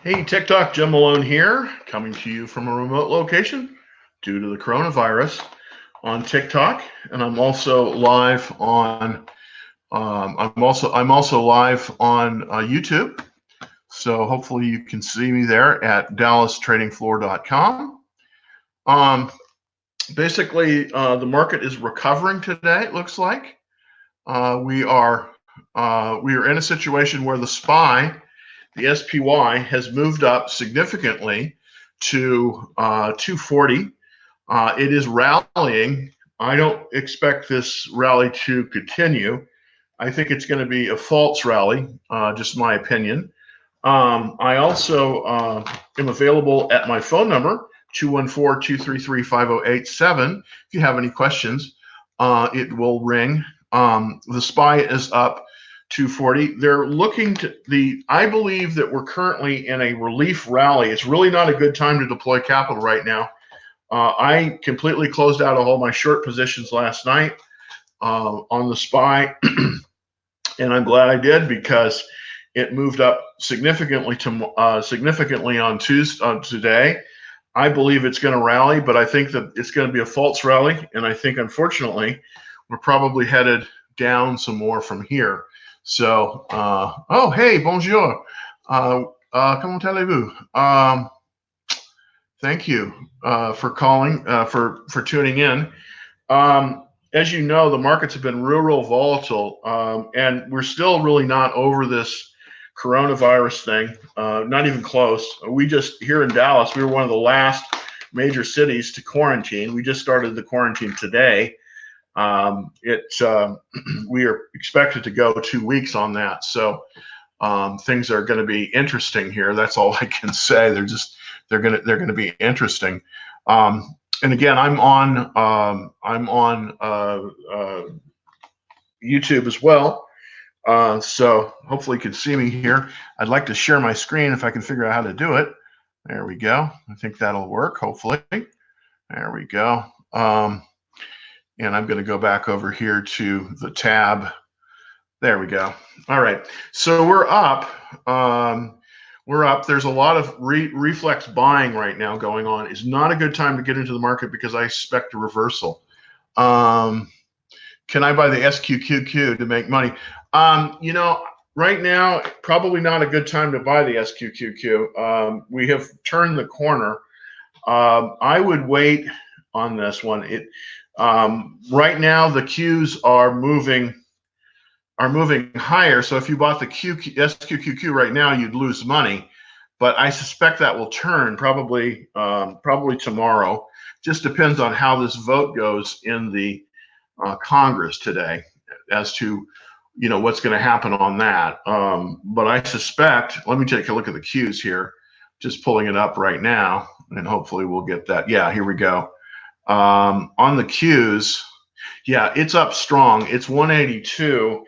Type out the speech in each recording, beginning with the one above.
Hey, TikTok, Jim Malone here, coming to you from a remote location due to the coronavirus on TikTok, and I'm also live on. I'm also live on YouTube. So hopefully you can see me there at DallasTradingFloor.com. Um, basically, the market is recovering today. It looks like we are in a situation where the SPY has moved up significantly to 240. It is rallying. I don't expect this rally to continue. I think it's going to be a false rally, just my opinion. I also am available at my phone number, 214-233-5087. If you have any questions, it will ring. The SPY is up 240. They're looking to I believe that we're currently in a relief rally. It's really not a good time to deploy capital right now. I completely closed out all my short positions last night on the SPY, and I'm glad I did because it moved up significantly on Tuesday, today. I believe it's going to rally, but I think that it's going to be a false rally, and I think unfortunately we're probably headed down some more from here. So, oh hey, bonjour. Comment allez-vous? Thank you for calling, for tuning in. As you know, the markets have been real volatile, and we're still really not over this coronavirus thing. Not even close. We just here in Dallas, we were one of the last major cities to quarantine. We just started the quarantine today. We are expected to go 2 weeks on that, so things are going to be interesting here. That's all I can say. They're gonna be interesting. And again, I'm on YouTube as well. So hopefully you can see me here. I'd like to share my screen if I can figure out how to do it. There we go. I think that'll work, hopefully. There we go. And I'm going to go back over here to the tab. There we go. All right. So we're up. There's a lot of reflex buying right now going on. It's not a good time to get into the market because I expect a reversal. Can I buy the SQQQ to make money? Right now, probably not a good time to buy the SQQQ. We have turned the corner. I would wait on this one. Right now, the Qs are moving higher. So if you bought the SQQQ right now, you'd lose money. But I suspect that will turn probably tomorrow. Just depends on how this vote goes in the Congress today as to what's going to happen on that. But I suspect. Let me take a look at the Qs here. Just pulling it up right now, and hopefully we'll get that. Yeah, here we go. On the Qs, yeah, it's up strong. It's 182.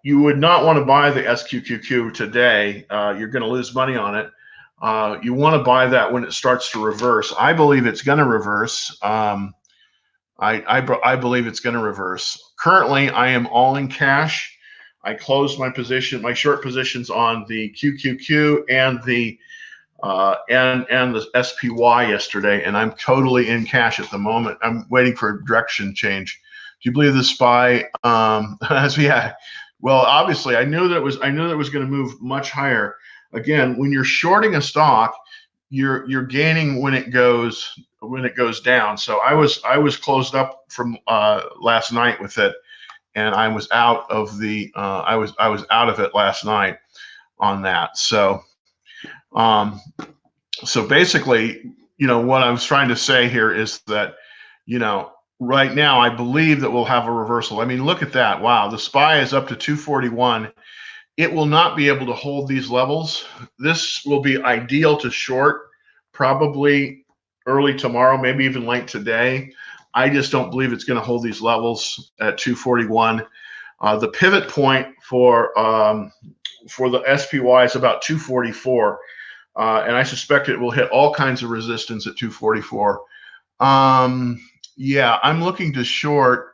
You would not want to buy the SQQQ today. You're going to lose money on it. You want to buy that when it starts to reverse. I believe it's going to reverse. I believe it's going to reverse. Currently, I am all in cash. I closed my short positions on the QQQ and the SPY yesterday, and I'm totally in cash at the moment. I'm waiting for a direction change. Do you believe the SPY? Yeah. Well, obviously, I knew that it was going to move much higher. Again, when you're shorting a stock, you're gaining when it goes down. So I was closed up from last night with it, and I was out of the I was out of it last night on that. So basically, what I was trying to say here is that, right now I believe that we'll have a reversal. I mean, look at that. Wow, the SPY is up to 241. It will not be able to hold these levels. This will be ideal to short probably early tomorrow, maybe even late today. I just don't believe it's going to hold these levels at 241. The pivot point for the SPY is about 244. And I suspect it will hit all kinds of resistance at 244. Yeah, I'm looking to short.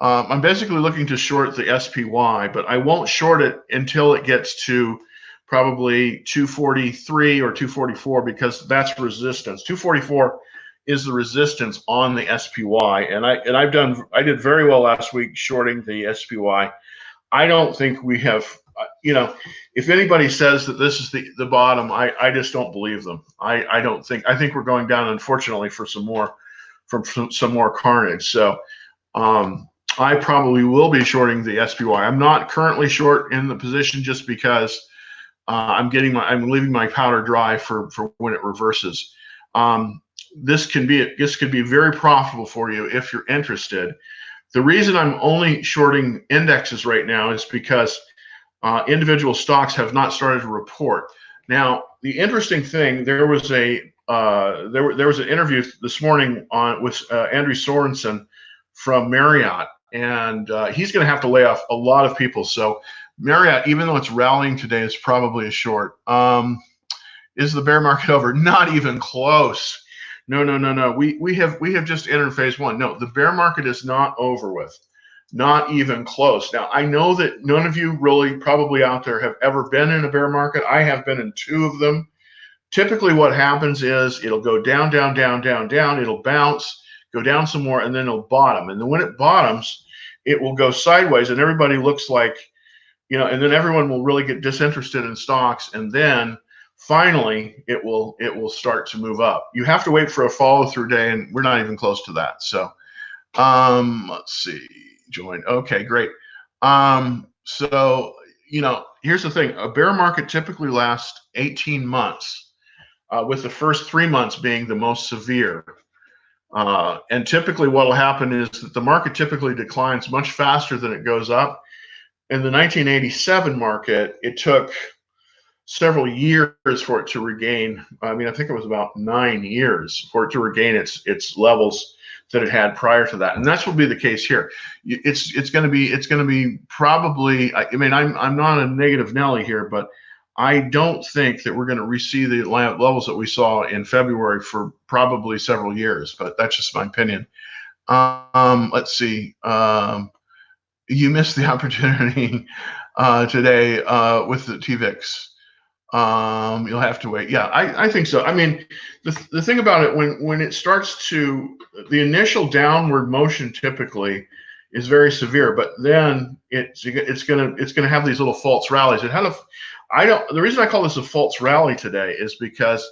I'm basically looking to short the SPY, but I won't short it until it gets to probably 243 or 244, because that's resistance. 244 is the resistance on the SPY, and I did very well last week shorting the SPY. I don't think we have, if anybody says that this is the bottom, I just don't believe them. I think we're going down, unfortunately, for some more carnage. So I probably will be shorting the SPY. I'm not currently short in the position just because I'm leaving my powder dry for when it reverses. This could be very profitable for you if you're interested. The reason I'm only shorting indexes right now is because individual stocks have not started to report. Now, the interesting thing, there was an interview this morning with Andrew Sorensen from Marriott, and he's going to have to lay off a lot of people. So Marriott, even though it's rallying today, is probably a short. Is the bear market over? Not even close. No. We have just entered phase one. No, the bear market is not over with. Not even close. Now, I know that none of you really probably out there have ever been in a bear market. I have been in 2 of them. Typically what happens is it'll go down, down, down, down, down. It'll bounce, go down some more, and then it'll bottom. And then when it bottoms, it will go sideways, and everybody looks like, and then everyone will really get disinterested in stocks, and then finally it will start to move up. You have to wait for a follow-through day, and we're not even close to that. So let's see, join. Okay, great. So here's the thing: a bear market typically lasts 18 months, with the first 3 months being the most severe. And typically what will happen is that the market typically declines much faster than it goes up. In the 1987 market, it took several years for it to regain. I think it was about 9 years for it to regain its levels that it had prior to that, and that's will be the case here. It's going to be probably. I'm not a negative Nelly here, but I don't think that we're going to receive the levels that we saw in February for probably several years. But that's just my opinion. Let's see. You missed the opportunity today with the TVIX. You'll have to wait. Yeah, I think so. The thing about it, when it starts to, the initial downward motion typically is very severe, but then it's gonna have these little false rallies. The reason I call this a false rally today is because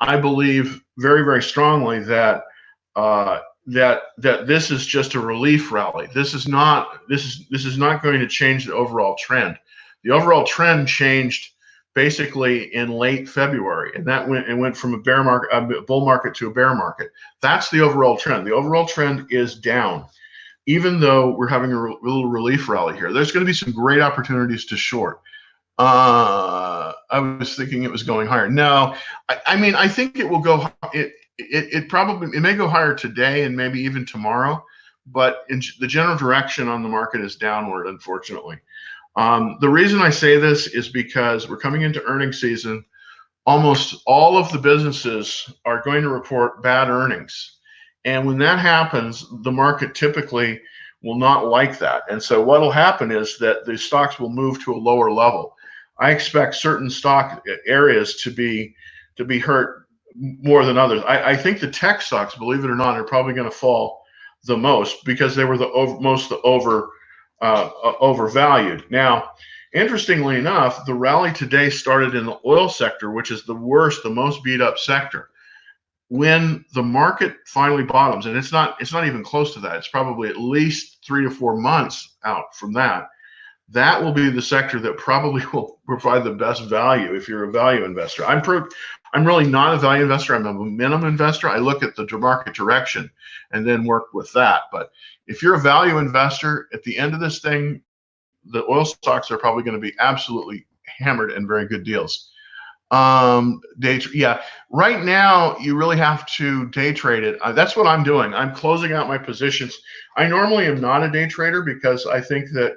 I believe very, very strongly that that this is just a relief rally. This is not going to change the overall trend. The overall trend changed basically in late February, and that went from a bull market to a bear market. That's the overall trend. The overall trend is down, even though we're having a little relief rally here. There's going to be some great opportunities to short. I was thinking it was going higher. No, I think it will go. It may go higher today and maybe even tomorrow, but the general direction on the market is downward, unfortunately. The reason I say this is because we're coming into earnings season. Almost all of the businesses are going to report bad earnings. And when that happens, the market typically will not like that. And so what will happen is that the stocks will move to a lower level. I expect certain stock areas to be hurt more than others. I think the tech stocks, believe it or not, are probably going to fall the most because they were overvalued. Now, interestingly enough, the rally today started in the oil sector, which is the worst, the most beat up sector. When the market finally bottoms, and it's not even close to that, it's probably at least 3 to 4 months out from that, that will be the sector that probably will provide the best value if you're a value investor. I'm really not a value investor. I'm a momentum investor. I look at the market direction and then work with that. But if you're a value investor, at the end of this thing, the oil stocks are probably going to be absolutely hammered and very good deals. Yeah, right now you really have to day trade it. That's what I'm doing. I'm closing out my positions. I normally am not a day trader because I think that,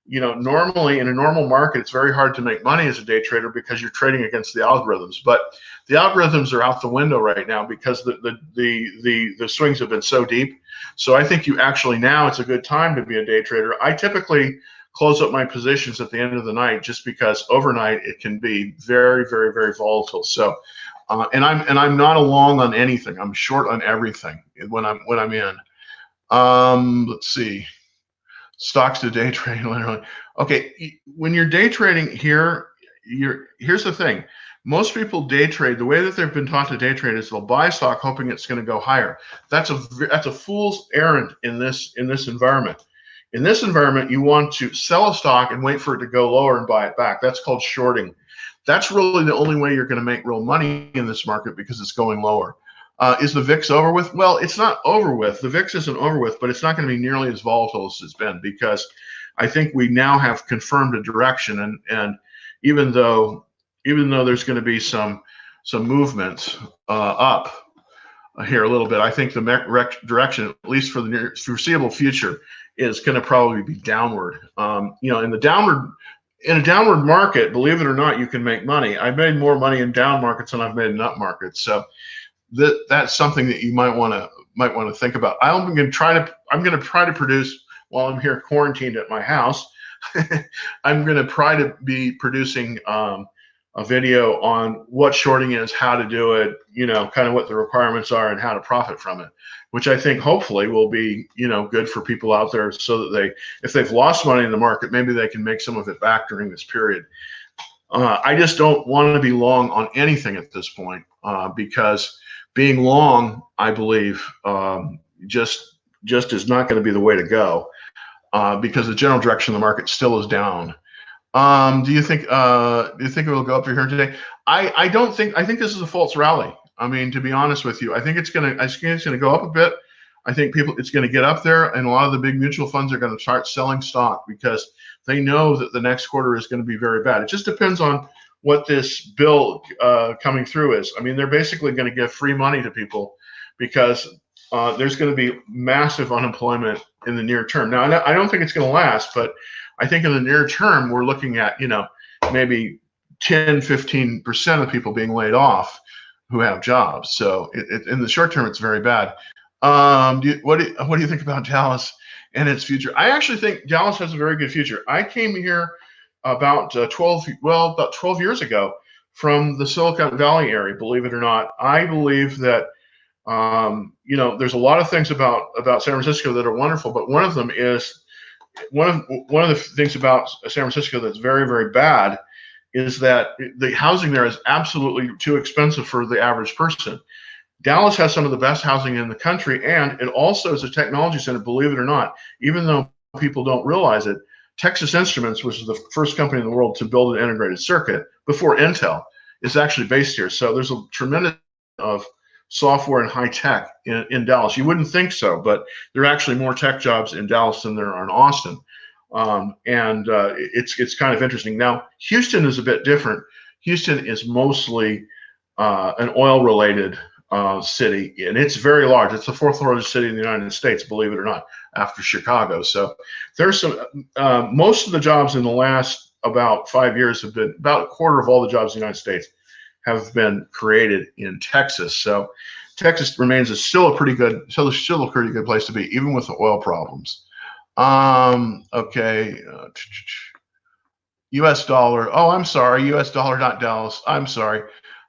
normally in a normal market, it's very hard to make money as a day trader because you're trading against the algorithms. But the algorithms are out the window right now because the swings have been so deep. So I think now it's a good time to be a day trader. I typically close up my positions at the end of the night, just because overnight it can be very, very, very volatile. So, and I'm not a long on anything. I'm short on everything when I'm in. Let's see, stocks to day trade literally. Okay, when you're day trading here, here's the thing. Most people day trade, the way that they've been taught to day trade is they'll buy stock hoping it's going to go higher. That's a fool's errand in this environment. In this environment, you want to sell a stock and wait for it to go lower and buy it back. That's called shorting. That's really the only way you're going to make real money in this market, because it's going lower. Is the VIX over with? Well, it's not over with. The VIX isn't over with, but it's not going to be nearly as volatile as it's been, because I think we now have confirmed a direction. And even though there's going to be some movement up here a little bit, I think the direction, at least for the foreseeable future, is going to probably be downward. In a downward market, believe it or not, you can make money. I've made more money in down markets than I've made in up markets. So that's something that you might want to think about. I'm going to try to produce while I'm here quarantined at my house. I'm going to try to be producing a video on what shorting is, how to do it, kind of what the requirements are and how to profit from it, which I think hopefully will be, good for people out there, so that if they've lost money in the market, maybe they can make some of it back during this period. I just don't want to be long on anything at this point, because being long, I believe, just is not going to be the way to go, because the general direction of the market still is down. Do you think it will go up here today? I don't think. I think this is a false rally. I mean, to be honest with you, I think it's gonna go up a bit. I think it's going to get up there, and a lot of the big mutual funds are going to start selling stock, because they know that the next quarter is going to be very bad. It just depends on what this bill coming through is. I mean, they're basically going to give free money to people, because there's going to be massive unemployment in the near term. Now, I don't think it's going to last, but I think in the near term, we're looking at, maybe 10, 15% of people being laid off who have jobs. So in the short term, it's very bad. What do you think about Dallas and its future? I actually think Dallas has a very good future. I came here about 12 years ago from the Silicon Valley area, believe it or not. I believe that, there's a lot of things about San Francisco that are wonderful, but one of them is, one of the things about San Francisco that's very, very bad is that the housing there is absolutely too expensive for the average person. Dallas has some of the best housing in the country, and it also is a technology center, believe it or not. Even though people don't realize it, Texas Instruments, which is the first company in the world to build an integrated circuit before Intel, is actually based here. So there's a tremendous of software and high tech in Dallas. You wouldn't think so, but there are actually more tech jobs in Dallas than there are in Austin. It's kind of interesting. Now, Houston is a bit different. Houston is mostly an oil-related city, and it's very large. It's the fourth largest city in the United States, believe it or not, after Chicago. So there's some, most of the jobs in the last about 5 years have been, about a quarter of all the jobs in the United States have been created in Texas. So Texas remains still a pretty good place to be, even with the oil problems. Okay. US dollar. Oh, I'm sorry. US dollar, not Dallas. I'm sorry.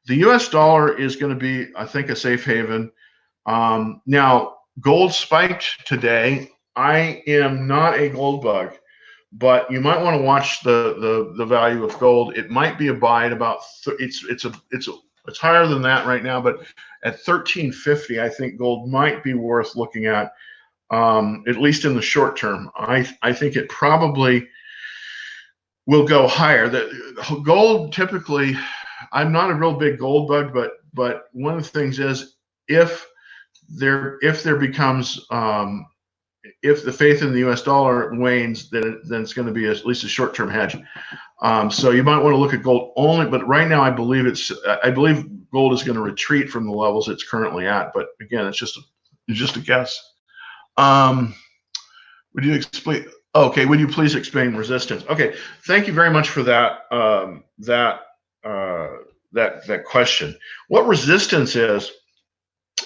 The US dollar is going to be, I think, a safe haven. Now, gold spiked today. I am not a gold bug, but you might want to watch the value of gold. It might be a buy at about it's higher than that right now, but at 1350, I think gold might be worth looking at least in the short term. I think it probably will go higher. The gold typically, I'm not a real big gold bug, but one of the things is if there becomes if the faith in the U.S. dollar wanes, then it's going to be at least a short-term hedge. So you might want to look at gold only, but right now I believe gold is going to retreat from the levels it's currently at. But again, it's just a guess. Would you explain? Okay, would you please explain resistance? Okay, thank you very much for that that question. What resistance is?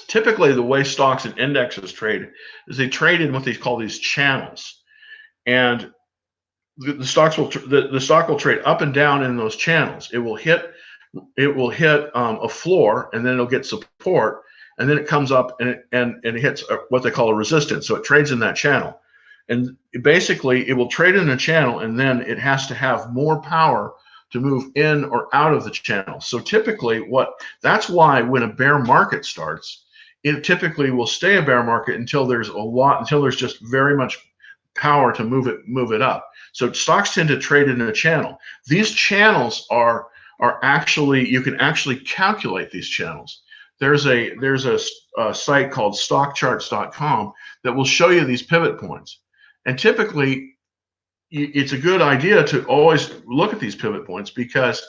Typically, the way stocks and indexes trade is they trade in what they call these channels. And the stocks will the stock will trade up and down in those channels. It will hit a floor, and then it'll get support, and then it comes up and it hits what they call a resistance. So it trades in that channel, and basically it will trade in a channel, and then it has to have more power to move in or out of the channel. So typically that's why when a bear market starts, it typically will stay a bear market until there's just very much power to move it up. So stocks tend to trade in a channel. These channels are actually, you can actually calculate these channels. There's a site called stockcharts.com that will show you these pivot points. And typically, it's a good idea to always look at these pivot points because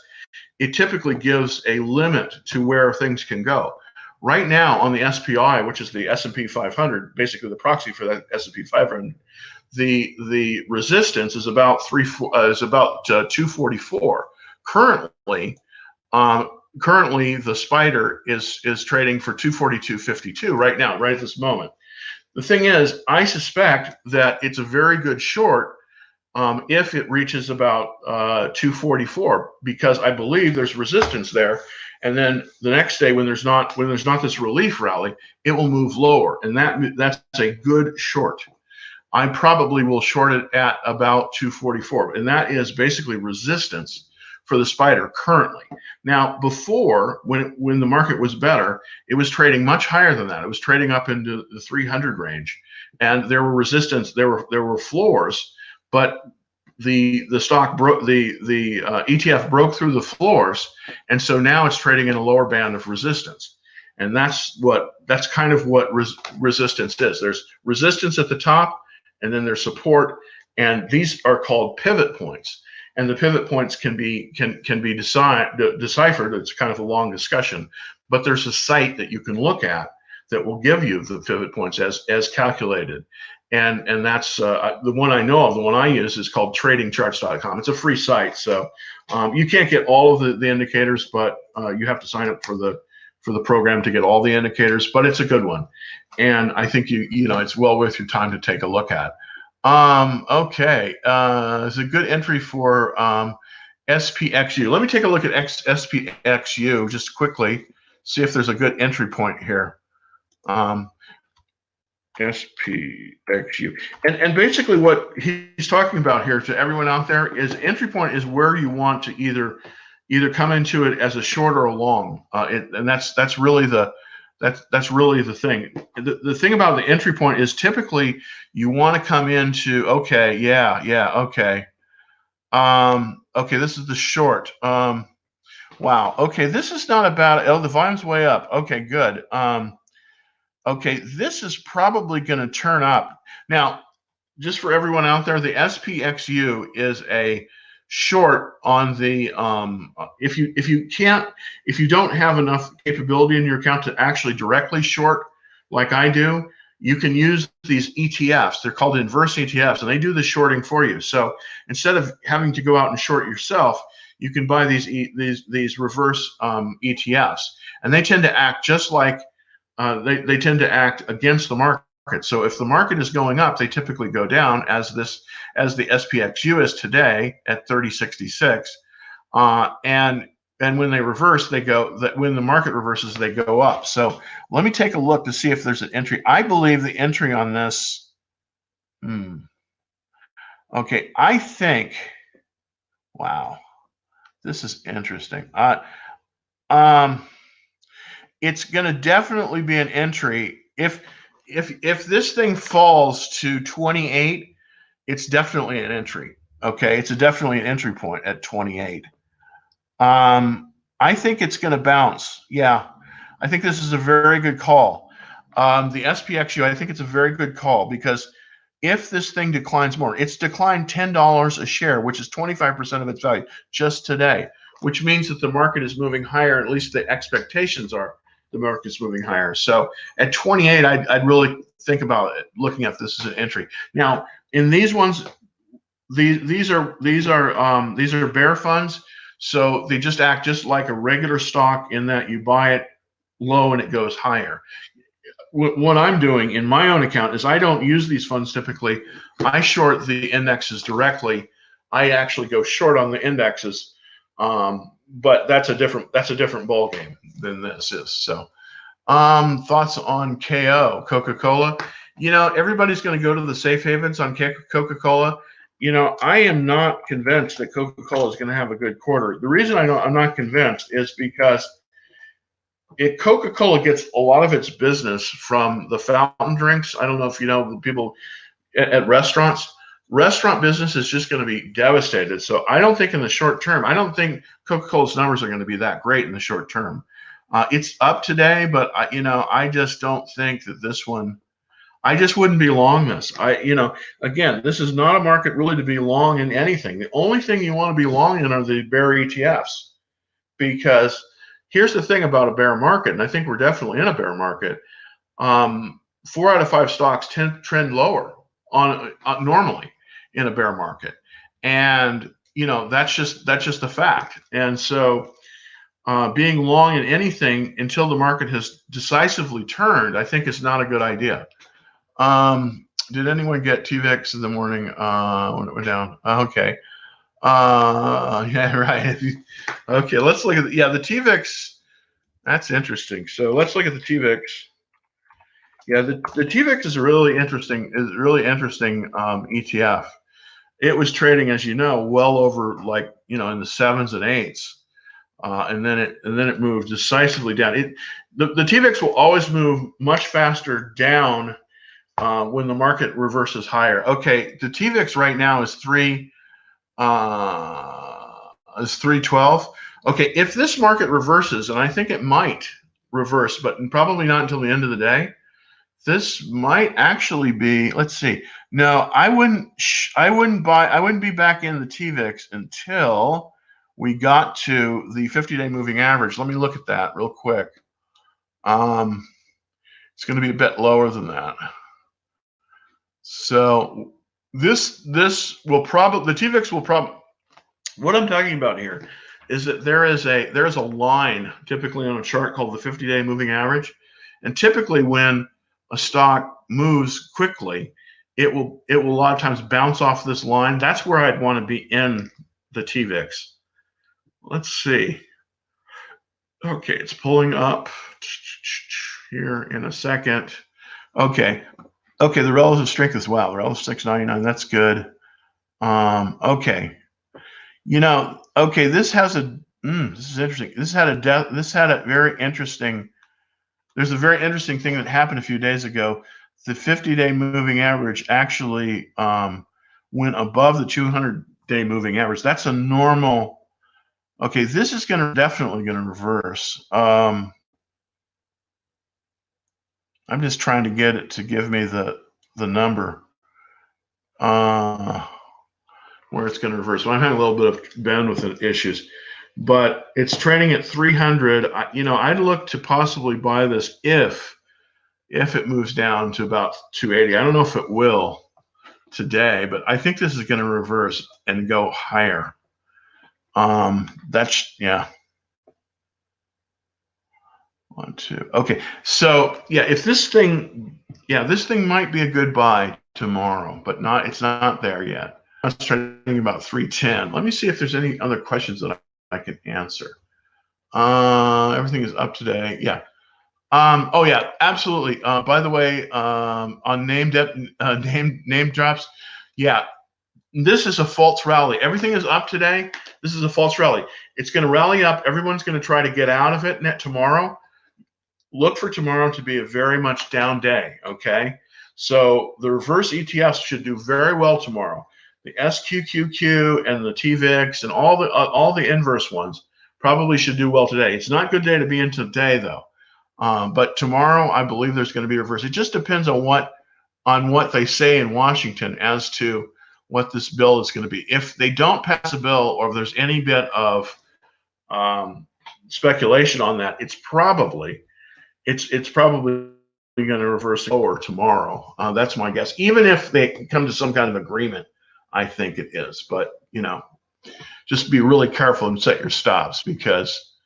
it typically gives a limit to where things can go. Right now on the SPI, which is the S&P 500, basically the proxy for that S&P 500, the resistance is about 244. Currently, the spider is trading for 242.52 right now, right at this moment. The thing is, I suspect that it's a very good short if it reaches about 244, because I believe there's resistance there, and then the next day when there's not this relief rally, it will move lower, and that's a good short. I probably will short it at about 244, and that is basically resistance for the spider currently. Now, before, when the market was better, it was trading much higher than that. It was trading up into the 300 range, and there were resistance, there were floors, but the stock broke, the ETF broke through the floors, and so now it's trading in a lower band of resistance. And that's kind of what resistance is. There's resistance at the top, and then there's support, and these are called pivot points. And the pivot points can be deciphered. It's kind of a long discussion, but there's a site that you can look at that will give you the pivot points as calculated. And that's the one I know of. The one I use is called tradingcharts.com. It's a free site, so you can't get all of the indicators, but you have to sign up for the program to get all the indicators. But it's a good one, and I think it's well worth your time to take a look at. Okay, it's a good entry for SPXU. Let me take a look at SPXU just quickly, see if there's a good entry point here. SPXU, and basically what he's talking about here to everyone out there is entry point is where you want to either come into it as a short or a long, and that's really the thing. The thing about the entry point is typically you want to come into, okay, okay, this is the short. Wow, okay, this is not a bad, the volume's way up. Okay, good. Okay, this is probably going to turn up. Now, just for everyone out there, the SPXU is a short on the if you don't have enough capability in your account to actually directly short like I do, you can use these ETFs. They're called inverse ETFs, and they do the shorting for you. So instead of having to go out and short yourself, you can buy these reverse ETFs, and they tend to act just like they tend to act against the market. So if the market is going up, they typically go down, as the SPXU is today at 3066. And when they reverse, when the market reverses, they go up. So let me take a look to see if there's an entry. I believe the entry on this. Okay, I think. Wow, this is interesting. It's going to definitely be an entry. If this thing falls to 28, it's definitely an entry. Okay, it's definitely an entry point at 28. I think it's going to bounce. Yeah, I think this is a very good call. The SPXU, I think it's a very good call, because if this thing declines more, it's declined $10 a share, which is 25% of its value just today, which means that the market is moving higher. At least the expectations are the market's moving higher. So at 28, I'd really think about it, looking at this as an entry. Now, in these ones, these are bear funds, so they just act just like a regular stock in that you buy it low and it goes higher. What I'm doing in my own account is I don't use these funds typically. I short the indexes directly I actually go short on the indexes, but that's a different ball game than this is. So, thoughts on KO, Coca-Cola? Everybody's going to go to the safe havens on Coca-Cola. I am not convinced that Coca-Cola is going to have a good quarter. The reason I'm not convinced is because Coca-Cola gets a lot of its business from the fountain drinks. I don't know if you know the people at restaurants. Restaurant business is just going to be devastated. So I don't think in the short term, I don't think Coca-Cola's numbers are going to be that great in the short term. It's up today, but I just don't think that this one. I just wouldn't be long this. Again, this is not a market really to be long in anything. The only thing you want to be long in are the bear ETFs, because here's the thing about a bear market, and I think we're definitely in a bear market. 4 out of 5 stocks trend lower on normally in a bear market, and that's just a fact. And so, being long in anything until the market has decisively turned, I think is not a good idea. Did anyone get TVIX in the morning when it went down? Okay. Yeah, right. Okay, let's look at the TVIX. That's interesting. So let's look at the TVIX. Yeah, the TVIX is a really interesting ETF. It was trading, as you know, well over in the 7s and 8s, and then it moved decisively down. The TVIX will always move much faster down when the market reverses higher. Okay, the TVIX right now is 312. Okay, if this market reverses, and I think it might reverse, but probably not until the end of the day, this might actually be. Let's see. No, I wouldn't be back in the TVIX until we got to the 50-day moving average. Let me look at that real quick. It's going to be a bit lower than that. So this will probably, the TVIX will probably, what I'm talking about here is that there is a line typically on a chart called the 50-day moving average, and typically when a stock moves quickly, it will a lot of times bounce off this line. That's where I'd want to be in the TVIX. Let's see. Okay, it's pulling up here in a second. Okay, the relative strength is wow. The relative 699. That's good. Okay. Okay, this has a this is interesting. This had a very interesting. There's a very interesting thing that happened a few days ago. The 50-day moving average actually went above the 200-day moving average. That's a normal. Okay, this is definitely going to reverse. I'm just trying to get it to give me the number where it's going to reverse. Well, I'm having a little bit of bandwidth issues, but it's trading at 300. I'd look to possibly buy this if it moves down to about 280. I don't know if it will today, but I think this is going to reverse and go higher. That's, yeah. 1, 2. Okay. So yeah, if this thing might be a good buy tomorrow, but it's not there yet. I was trading about 310. Let me see if there's any other questions that I can answer. Everything is up today. Yeah. Oh yeah, absolutely. By the way, on name drops, yeah, this is a false rally. Everything is up today. This is a false rally. It's going to rally up. Everyone's going to try to get out of it tomorrow. Look for tomorrow to be a very much down day. Okay, so the reverse ETFs should do very well tomorrow. The SQQQ and the TVIX and all the inverse ones probably should do well today. It's not a good day to be in today though. But tomorrow, I believe there's going to be a reverse. It just depends on what they say in Washington as to what this bill is going to be. If they don't pass a bill, or if there's any bit of speculation on that, it's probably going to reverse lower tomorrow. That's my guess. Even if they come to some kind of agreement, I think it is. But just be really careful and set your stops, because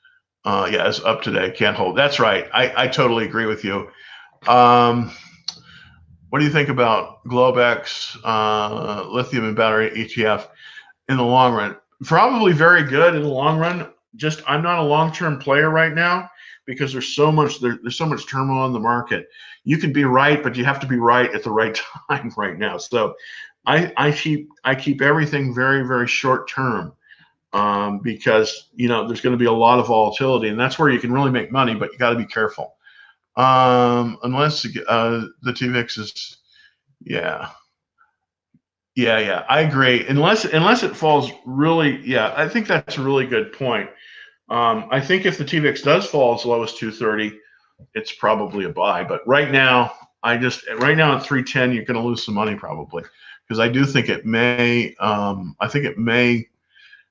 yeah, it's up today. Can't hold. That's right. I totally agree with you. What do you think about Globex lithium and battery ETF? in the long run. Probably very good in the long run. Just I'm not a long-term player right now because there's so much there's so much turmoil in the market. You can be right, but you have to be right at the right time right now. So I keep everything very, very short term, because there's going to be a lot of volatility, and that's where you can really make money, but you got to be careful. Unless the TVIX is, yeah. Yeah, I agree. Unless it falls really, yeah, I think that's a really good point. I think if the TVIX does fall as low as 230, it's probably a buy. But right now at 310, you're going to lose some money probably, because I do think it may. I think it may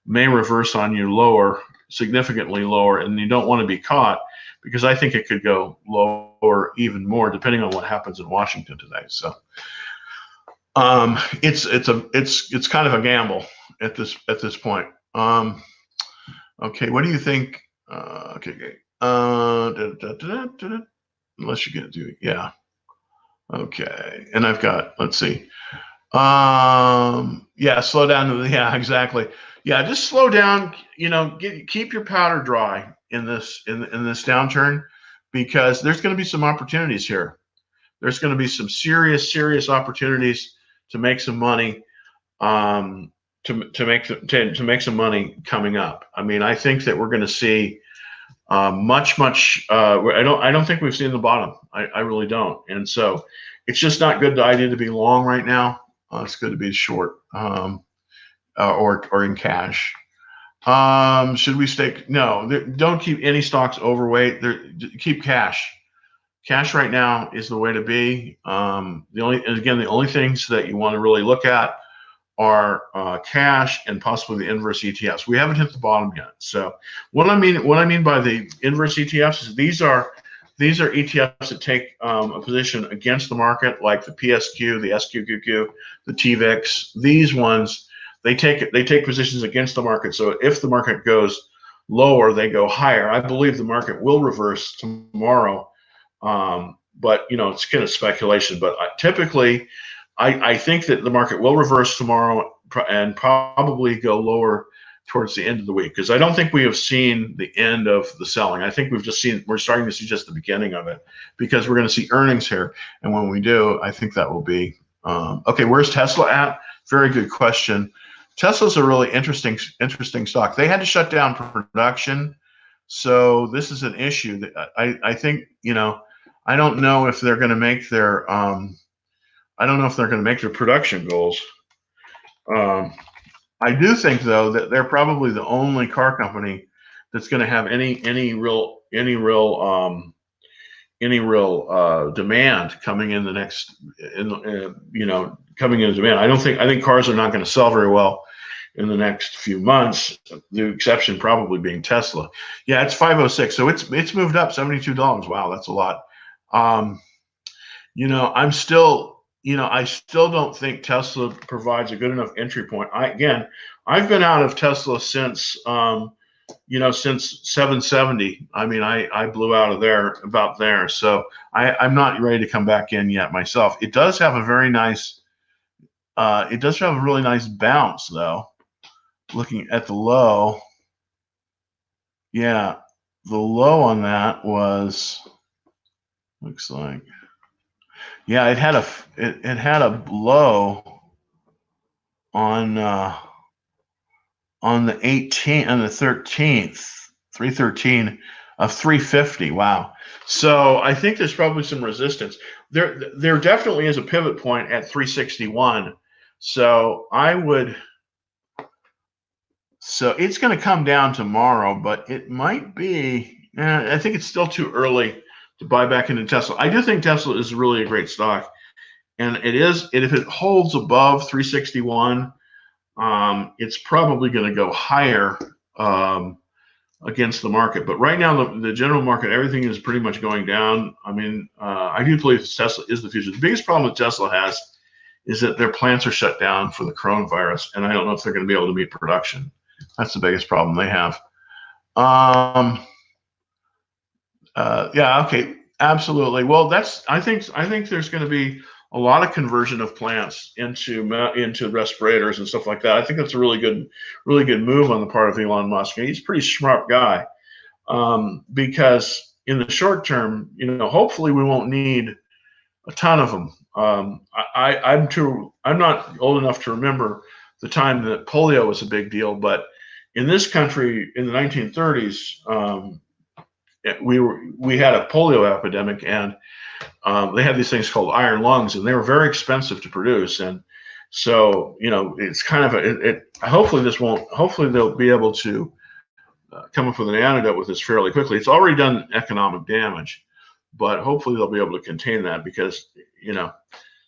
reverse on you lower, significantly lower, and you don't want to be caught, because I think it could go lower even more depending on what happens in Washington today. So. It's kind of a gamble at this point. Okay, what do you think? Okay. Unless you get to it, yeah. Okay, and I've got, let's see. Yeah, slow down. Yeah, exactly. Yeah, just slow down. Keep your powder dry in this downturn, because there's going to be some opportunities here. There's going to be some serious opportunities to make some money, to make some money coming up. I mean, I think that we're going to see much. I don't think we've seen the bottom. I really don't. And so it's just not good idea to be long right now. It's good to be short, or in cash. Should we stay? No, don't keep any stocks overweight. Keep cash. Cash right now is the way to be. The only things that you want to really look at are cash and possibly the inverse ETFs. We haven't hit the bottom yet. So what I mean by the inverse ETFs is these are ETFs that take a position against the market, like the PSQ, the SQQQ, the TVIX. These ones, they take positions against the market. So if the market goes lower, they go higher. I believe the market will reverse tomorrow. But it's kind of speculation. But typically, I think that the market will reverse tomorrow and probably go lower towards the end of the week, because I don't think we have seen the end of the selling. I think we're starting to see just the beginning of it, because we're going to see earnings here, and when we do, I think that will be okay. Where's Tesla at? Very good question. Tesla's a really interesting stock. They had to shut down production, so this is an issue that I think I don't know if they're going to make their production goals. I do think, though, that they're probably the only car company that's going to have any real demand coming in the next, coming into demand. I think cars are not going to sell very well in the next few months. The exception probably being Tesla. Yeah, it's 506, so it's moved up $72. Wow, that's a lot. I still don't think Tesla provides a good enough entry point. I've been out of Tesla since 770. I mean, I blew out of there about there. So I'm not ready to come back in yet myself. It does have a really nice bounce, though. Looking at the low, yeah, the low on that was, looks like, yeah, it had a low on the 18th and the 13th, 313 of 350. Wow. So I think there's probably some resistance. There definitely is a pivot point at 361. So it's going to come down tomorrow, but it might be, I think it's still too early to buy back into Tesla. I do think Tesla is really a great stock, and if it holds above 361, it's probably going to go higher against the market. But right now, the general market, everything is pretty much going down. I mean, I do believe Tesla is the future. The biggest problem that Tesla has is that their plants are shut down for the coronavirus, and I don't know if they're going to be able to meet production. That's the biggest problem they have. Yeah, okay, absolutely. Well, I think there's going to be a lot of conversion of plants into respirators and stuff like that. I think that's a really good move on the part of Elon Musk. And he's a pretty smart guy, because in the short term, hopefully we won't need a ton of them. I'm not old enough to remember the time that polio was a big deal, but in this country in the 1930s, we had a polio epidemic, and they had these things called iron lungs, and they were very expensive to produce. And so, it's kind of hopefully they'll be able to come up with an antidote with this fairly quickly. It's already done economic damage, but hopefully they'll be able to contain that, because,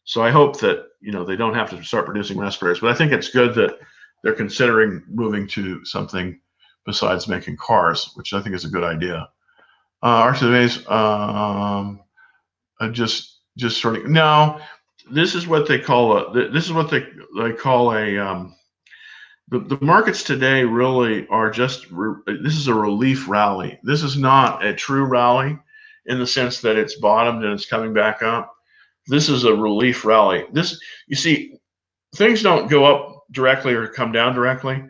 so I hope that, they don't have to start producing respirators. But I think it's good that they're considering moving to something besides making cars, which I think is a good idea. RTVs, just sort of, no, this is what they call the markets today really are just, this is a relief rally. This is not a true rally in the sense that it's bottomed and it's coming back up. This is a relief rally. You see, things don't go up directly or come down directly,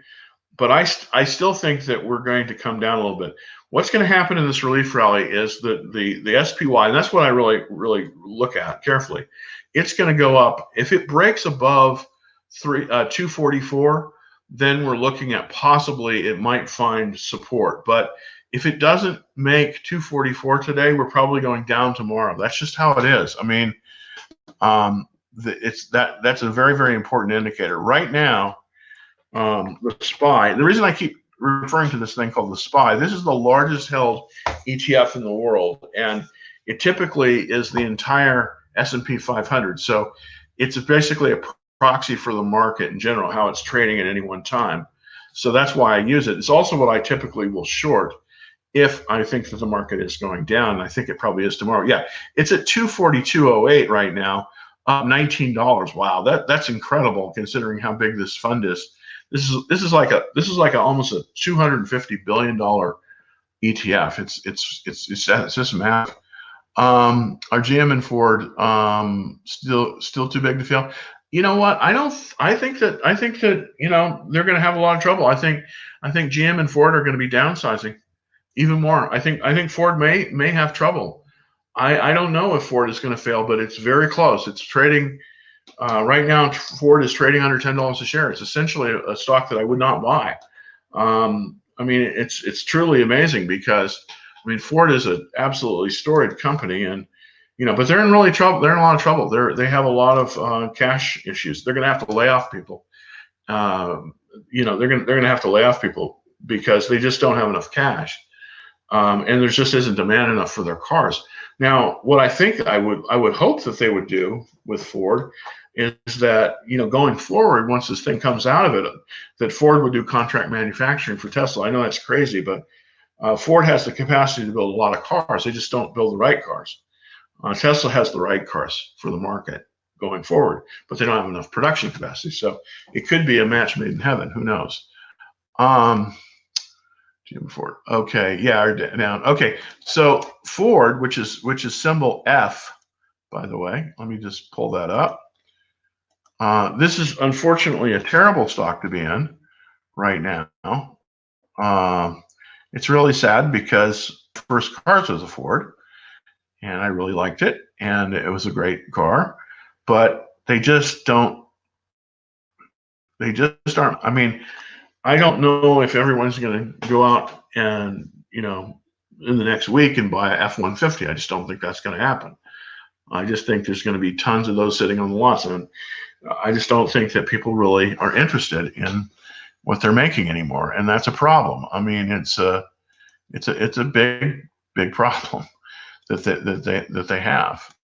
but I still think that we're going to come down a little bit. What's going to happen in this relief rally is that the SPY, and that's what I really look at carefully. It's going to go up. If it breaks above 244, then we're looking at possibly it might find support. But if it doesn't make 244 today, we're probably going down tomorrow. That's just how it is. I mean, that's a very, very important indicator. Right now, the SPY, the reason I keep referring to this thing called the SPY, this is the largest held ETF in the world, and it typically is the entire S&P 500. So it's basically a proxy for the market in general, how it's trading at any one time. So that's why I use it. It's also what I typically will short if I think that the market is going down. And I think it probably is tomorrow. Yeah, it's at 242.08 right now, up $19. Wow, that's incredible considering how big this fund is. This is like almost a $250 billion ETF. It's just massive. Are GM and Ford still too big to fail? You know what? I think that they're going to have a lot of trouble. I think GM and Ford are going to be downsizing even more. I think Ford may have trouble. I don't know if Ford is going to fail, but it's very close. It's trading right now. Ford is trading under $10 a share. It's essentially a stock that I would not buy. I mean, it's truly amazing because Ford is an absolutely storied company, and but they're in really trouble. They're in a lot of trouble. They have a lot of cash issues. They're going to have to lay off people. They're going to have to lay off people because they just don't have enough cash, and there just isn't demand enough for their cars. Now, what I think I would hope that they would do with Ford is that going forward, once this thing comes out of it, that Ford would do contract manufacturing for Tesla. I know that's crazy, but Ford has the capacity to build a lot of cars. They just don't build the right cars. Tesla has the right cars for the market going forward, but they don't have enough production capacity. So it could be a match made in heaven. Who knows? GM Ford. Okay, yeah, down. Okay, so Ford, which is symbol F, by the way. Let me just pull that up. This is unfortunately a terrible stock to be in right now. It's really sad because first cars was a Ford, and I really liked it, and it was a great car, but they just aren't. I don't know if everyone's going to go out and, in the next week and buy a F-150. I just don't think that's going to happen. I just think there's going to be tons of those sitting on the lots, and I just don't think that people really are interested in what they're making anymore, and that's a problem. It's a big problem that they have.